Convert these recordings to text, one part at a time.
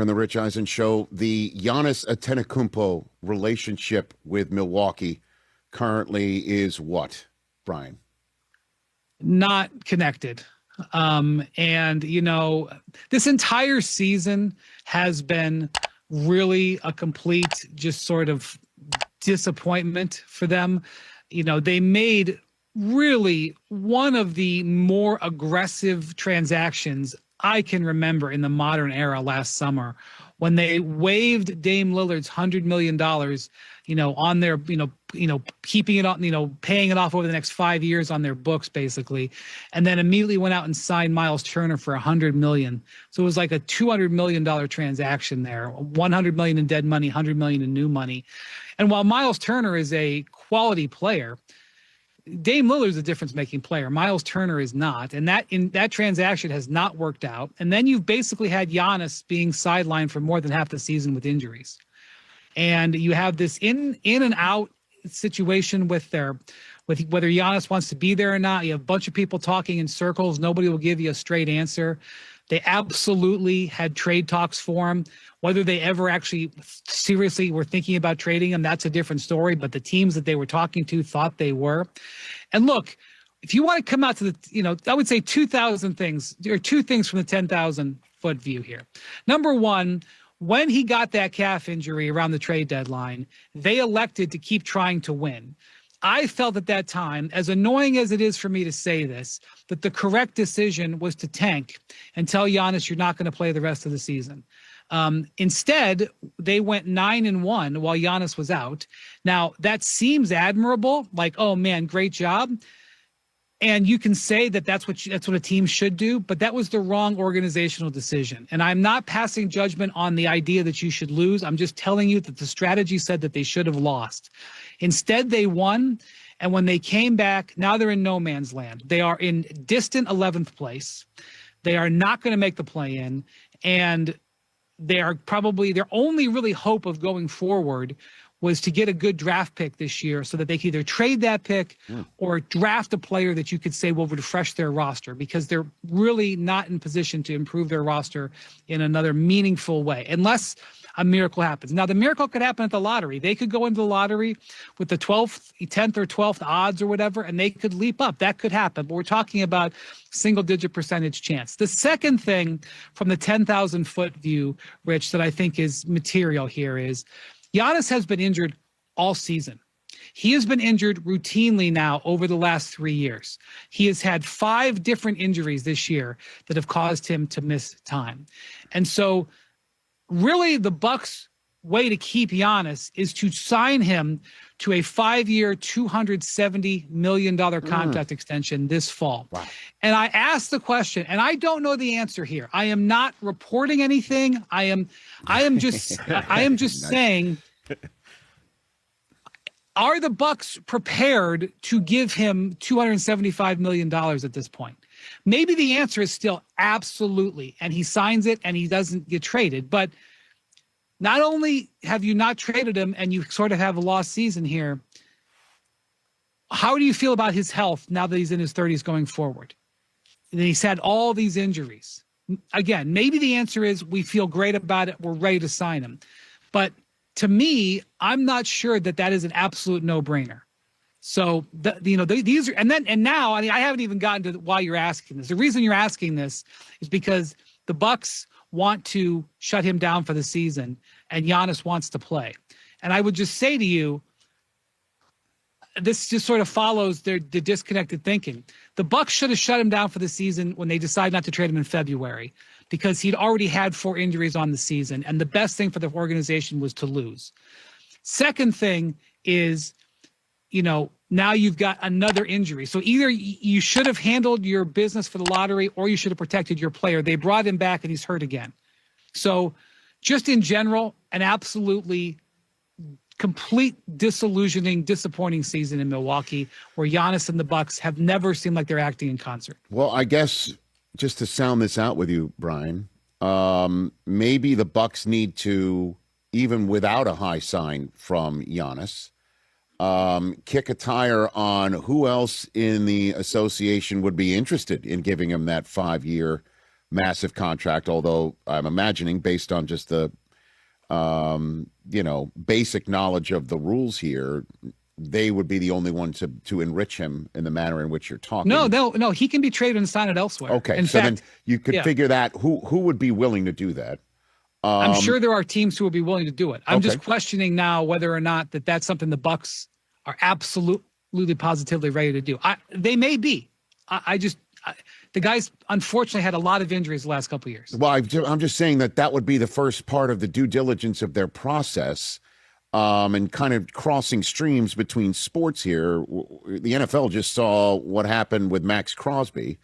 On the Rich Eisen Show, the Giannis Antetokounmpo relationship with Milwaukee currently is what, Brian? Not connected. And, this entire season has been really a complete just sort of disappointment for them. They made really one of the more aggressive transactions I can remember in the modern era last summer, when they waived Dame Lillard's $100 million, on their, keeping it on, paying it off over the next 5 years on their books, basically. And then immediately went out and signed Miles Turner for $100 million. So it was like a $200 million transaction there, $100 million in dead money, $100 million in new money. And while Miles Turner is a quality player, Dame Lillard is a difference-making player. Miles Turner is not, and that transaction has not worked out. And then you've basically had Giannis being sidelined for more than half the season with injuries, and you have this in and out situation with whether Giannis wants to be there or not. You have a bunch of people talking in circles. Nobody will give you a straight answer. They absolutely had trade talks for him. Whether they ever actually seriously were thinking about trading him, that's a different story. But the teams that they were talking to thought they were. And look, if you want to come out to I would say 2,000 things. There are two things from the 10,000-foot view here. Number one, when he got that calf injury around the trade deadline, they elected to keep trying to win. I felt at that time, as annoying as it is for me to say this, that the correct decision was to tank and tell Giannis, you're not going to play the rest of the season. Instead, they went 9-1 while Giannis was out. Now, that seems admirable, like, oh man, great job. And you can say that that's what a team should do, but that was the wrong organizational decision. And I'm not passing judgment on the idea that you should lose. I'm just telling you that the strategy said that they should have lost. Instead, they won. And when they came back, now they're in no man's land. They are in distant 11th place. They are not going to make the play-in. And they are probably their only really hope of going forward was to get a good draft pick this year so that they can either trade that pick or draft a player that you could say will refresh their roster, because they're really not in position to improve their roster in another meaningful way unless a miracle happens. Now, the miracle could happen at the lottery. They could go into the lottery with the 10th or 12th odds or whatever, and they could leap up. That could happen. But we're talking about single-digit percentage chance. The second thing from the 10,000-foot view, Rich, that I think is material here is Giannis has been injured all season. He has been injured routinely now over the last 3 years. He has had 5 different injuries this year that have caused him to miss time. And so really the Bucks' way to keep Giannis is to sign him to a 5-year, $270 million contract extension this fall. Wow. And I asked the question, and I don't know the answer here. I am not reporting anything. I am just saying, are the Bucks prepared to give him $275 million at this point? Maybe the answer is still absolutely, and he signs it and he doesn't get traded. But not only have you not traded him and you sort of have a lost season here, how do you feel about his health now that he's in his 30s going forward? And he's had all these injuries. Again, maybe the answer is we feel great about it. We're ready to sign him. But to me, I'm not sure that is an absolute no-brainer. So, these are, and now, I haven't even gotten to why you're asking this. The reason you're asking this is because the Bucks want to shut him down for the season and Giannis wants to play. And I would just say to you, this just sort of follows the disconnected thinking. The Bucks should have shut him down for the season when they decided not to trade him in February, because he'd already had 4 injuries on the season. And the best thing for the organization was to lose. Second thing is, now you've got another injury. So either you should have handled your business for the lottery or you should have protected your player. They brought him back and he's hurt again. So just in general, an absolutely complete disillusioning, disappointing season in Milwaukee, where Giannis and the Bucks have never seemed like they're acting in concert. Well, I guess just to sound this out with you, Brian, maybe the Bucks need to, even without a high sign from Giannis, kick a tire on who else in the association would be interested in giving him that 5-year, massive contract, although I'm imagining based on just the basic knowledge of the rules here, they would be the only one to enrich him in the manner in which you're talking. No, he can be traded and signed it elsewhere. Okay, so then you could figure that who would be willing to do that. I'm sure there are teams who would be willing to do it. I'm just questioning now whether or not that's something the Bucks are absolutely positively ready to do. They may be. The guys unfortunately had a lot of injuries the last couple of years. Well, I'm just saying that would be the first part of the due diligence of their process, and kind of crossing streams between sports here. The NFL just saw what happened with Max Crosby,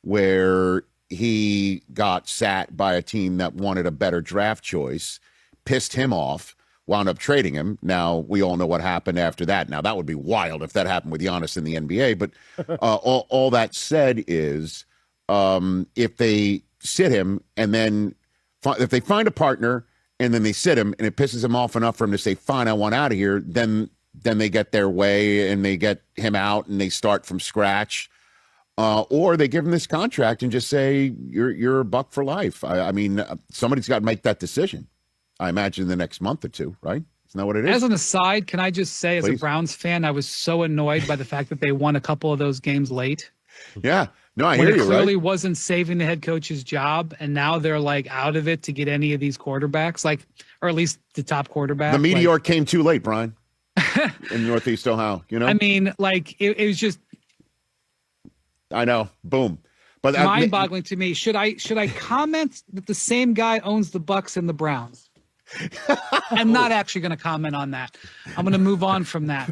where he got sat by a team that wanted a better draft choice, pissed him off, wound up trading him. Now, we all know what happened after that. Now, that would be wild if that happened with Giannis in the NBA. But all that said is, if they sit him and then if they find a partner and then they sit him and it pisses him off enough for him to say, fine, I want out of here, then they get their way and they get him out and they start from scratch. Or they give him this contract and just say, you're a Buck for life. I mean, somebody's got to make that decision. I imagine in the next month or two, right? Isn't that what it is? As an aside, can I just say, as a Browns fan, I was so annoyed by the fact that they won a couple of those games late. Yeah. No, I hear you, right? It clearly wasn't saving the head coach's job, and now they're like out of it to get any of these quarterbacks, or at least the top quarterback. The meteor came too late, Brian, in Northeast Ohio, I mean, it was just... I know. Boom. But mind-boggling to me. Should I comment that the same guy owns the Bucks and the Browns? I'm not actually going to comment on that. I'm going to move on from that.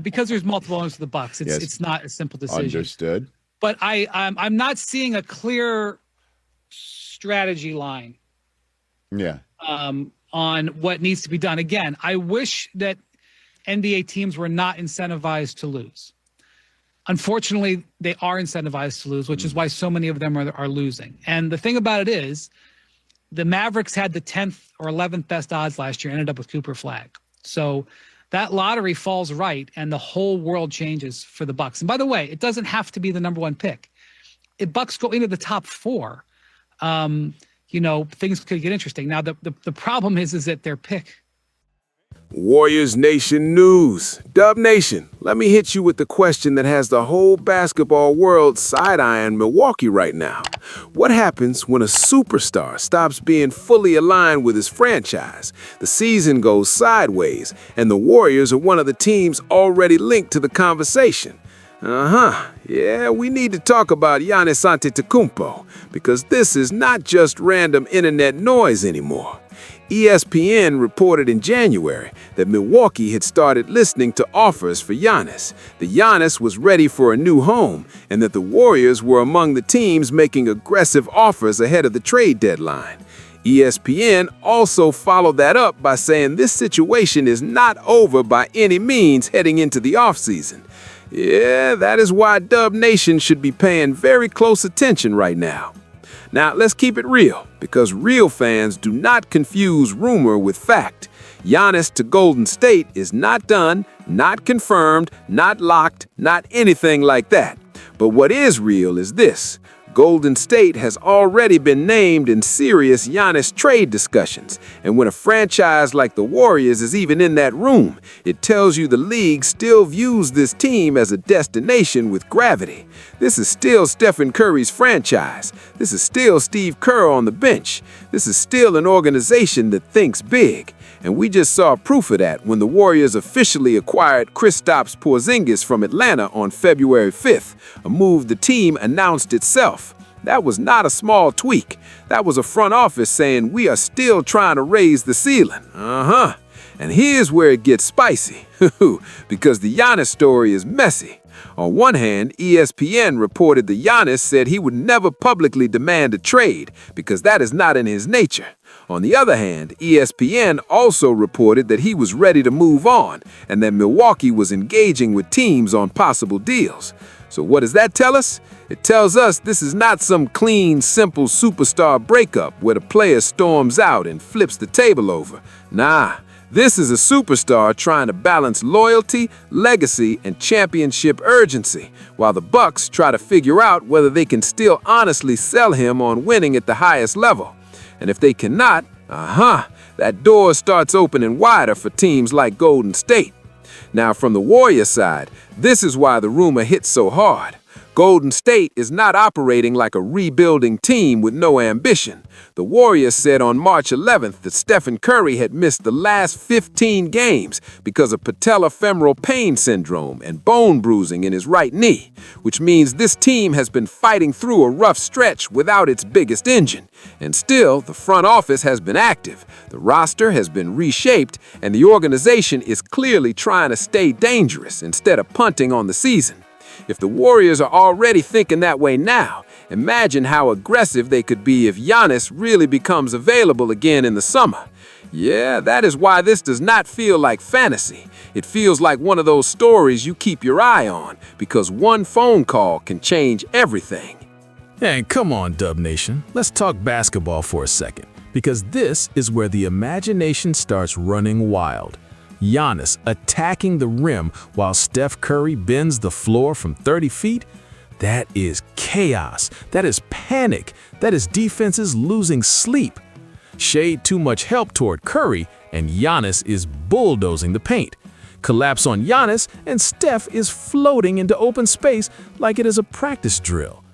Because there's multiple owners of the Bucks. It's not a simple decision. Understood. But I'm not seeing a clear strategy line. Yeah. On what needs to be done. Again, I wish that NBA teams were not incentivized to lose. Unfortunately, they are incentivized to lose, which is why so many of them are losing. And the thing about it is, the Mavericks had the 10th or 11th best odds last year, ended up with Cooper Flagg. So that lottery falls right, and the whole world changes for the Bucks. And by the way, it doesn't have to be the number one pick. If Bucks go into the top 4, things could get interesting. Now, the problem is that their pick. Warriors Nation news. Dub Nation, let me hit you with the question that has the whole basketball world side-eyeing Milwaukee right now. What happens when a superstar stops being fully aligned with his franchise? The season goes sideways, and the Warriors are one of the teams already linked to the conversation. Yeah, we need to talk about Giannis Antetokounmpo, because this is not just random internet noise anymore. ESPN reported in January that Milwaukee had started listening to offers for Giannis, that Giannis was ready for a new home, and that the Warriors were among the teams making aggressive offers ahead of the trade deadline. ESPN also followed that up by saying this situation is not over by any means heading into the offseason. Yeah, that is why Dub Nation should be paying very close attention right now. Now, let's keep it real, because real fans do not confuse rumor with fact. Giannis to Golden State is not done, not confirmed, not locked, not anything like that. But what is real is this. Golden State has already been named in serious Giannis trade discussions, and when a franchise like the Warriors is even in that room, it tells you the league still views this team as a destination with gravity. This is still Stephen Curry's franchise. This is still Steve Kerr on the bench. This is still an organization that thinks big. And we just saw proof of that when the Warriors officially acquired Kristaps Porzingis from Atlanta on February 5th, a move the team announced itself. That was not a small tweak. That was a front office saying we are still trying to raise the ceiling. And here's where it gets spicy, because the Giannis story is messy. On one hand, ESPN reported that Giannis said he would never publicly demand a trade because that is not in his nature. On the other hand, ESPN also reported that he was ready to move on and that Milwaukee was engaging with teams on possible deals. So what does that tell us? It tells us this is not some clean, simple superstar breakup where the player storms out and flips the table over. Nah, This is a superstar trying to balance loyalty, legacy, and championship urgency, while the Bucks try to figure out whether they can still honestly sell him on winning at the highest level. And if they cannot, that door starts opening wider for teams like Golden State. Now, from the Warriors side, this is why the rumor hits so hard. Golden State is not operating like a rebuilding team with no ambition. The Warriors said on March 11th that Stephen Curry had missed the last 15 games because of patellofemoral pain syndrome and bone bruising in his right knee, which means this team has been fighting through a rough stretch without its biggest engine. And still, the front office has been active, the roster has been reshaped, and the organization is clearly trying to stay dangerous instead of punting on the season. If the Warriors are already thinking that way now, imagine how aggressive they could be if Giannis really becomes available again in the summer. Yeah, that is why this does not feel like fantasy. It feels like one of those stories you keep your eye on, because one phone call can change everything. Hey, come on, Dub Nation. Let's talk basketball for a second, because this is where the imagination starts running wild. Giannis attacking the rim while Steph Curry bends the floor from 30 feet? That is chaos. That is panic. That is defenses losing sleep. Shade too much help toward Curry, and Giannis is bulldozing the paint. Collapse on Giannis, and Steph is floating into open space like it is a practice drill.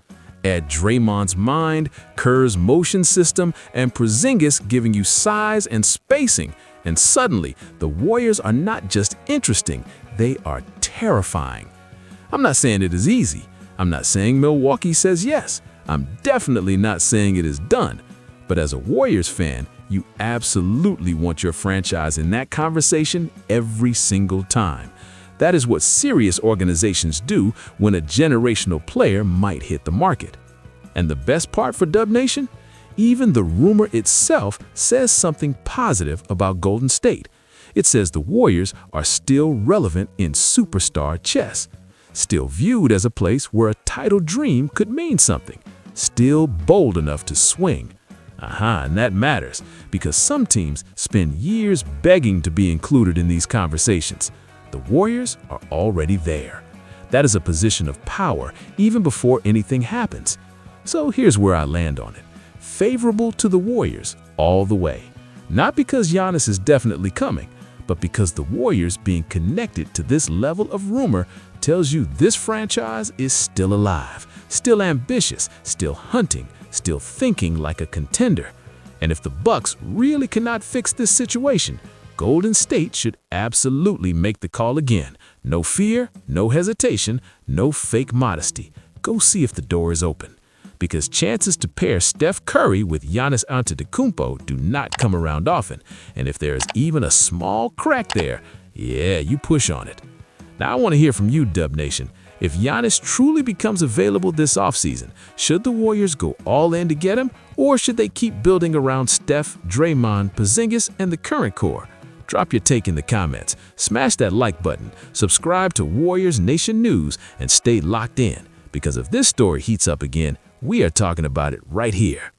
Add Draymond's mind, Kerr's motion system, and Porzingis giving you size and spacing, and suddenly, the Warriors are not just interesting, they are terrifying. I'm not saying it is easy. I'm not saying Milwaukee says yes. I'm definitely not saying it is done. But as a Warriors fan, you absolutely want your franchise in that conversation every single time. That is what serious organizations do when a generational player might hit the market. And the best part for Dub Nation? Even the rumor itself says something positive about Golden State. It says the Warriors are still relevant in superstar chess, still viewed as a place where a title dream could mean something, still bold enough to swing. And that matters, because some teams spend years begging to be included in these conversations. The Warriors are already there. That is a position of power even before anything happens. So here's where I land on it. Favorable to the Warriors all the way. Not because Giannis is definitely coming, but because the Warriors being connected to this level of rumor tells you this franchise is still alive, still ambitious, still hunting, still thinking like a contender. And if the Bucks really cannot fix this situation, Golden State should absolutely make the call again. No fear, no hesitation, no fake modesty. Go see if the door is open. Because chances to pair Steph Curry with Giannis Antetokounmpo do not come around often, and if there is even a small crack there, yeah, you push on it. Now I want to hear from you, Dub Nation. If Giannis truly becomes available this offseason, should the Warriors go all in to get him, or should they keep building around Steph, Draymond, Porzingis, and the current core? Drop your take in the comments, smash that like button, subscribe to Warriors Nation News, and stay locked in, because if this story heats up again, we are talking about it right here.